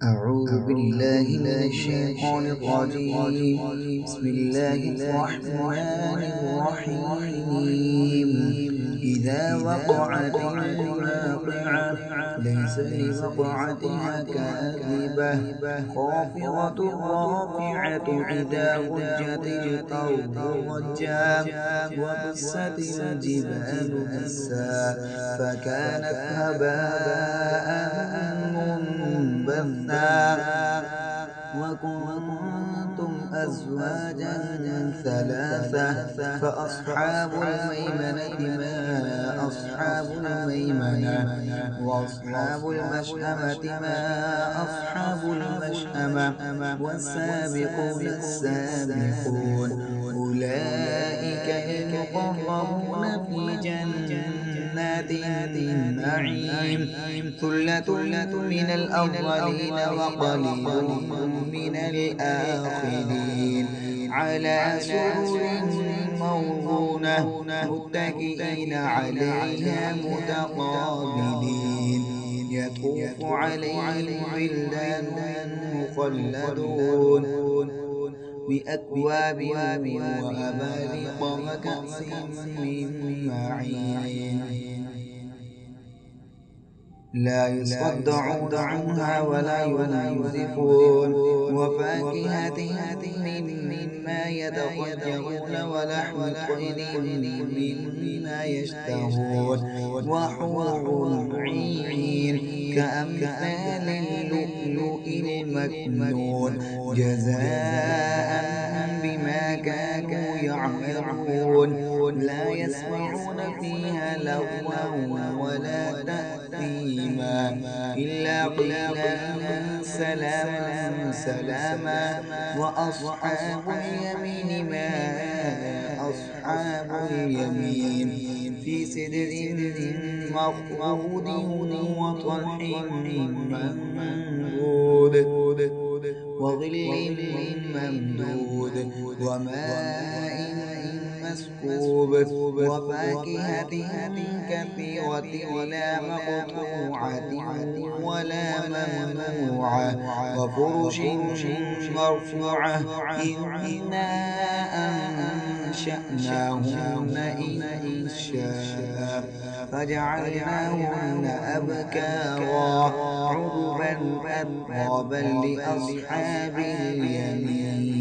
أعوذ بالله من الشيطان الرجيم. بسم الله الرحمن الرحيم. إذا وقعت الواقعة ليس لوقعتها كاذبة خافضة رافعة إذا رجت الأرض رجا وبست الجبال بسا فكانت هباء منبثا وكنتم أزواجا ثلاثة فأصحاب الميمنة ما أصحاب الميمنة وأصحاب المشأمة ما أصحاب المشأمة والسابقون السابقون أولئك المقربون في جنات النعيم ثلة من الأولين وقليل من الآخرين على سرر موضونة متكئين عليها متقابلين يطوف عليهم ولدان مخلدون بأكواب وأباريق وكأس من معين لا يصدعون عنها ولا ينزفون وفاكهة مما يتخيرون ولحم طير مما يشتهون وحور عين كأمثال اللؤلؤ المكنون جزاء بما كانوا يعملون لا يسمعون فيها لغوا ولا تأثيما إلا قيلا سلاما سلاما وأصحاب اليمين ما أصحاب اليمين في سدر مخضود وطلح منضود وظل ممدود وماء مسكوب وفاكهة كثيرة لا مقطوعة ولا ممنوعة وفرش مرفوعة إنا أنشأناهن إنشاء فجعلناهن أبكارا عربا أترابا لأصحاب اليمين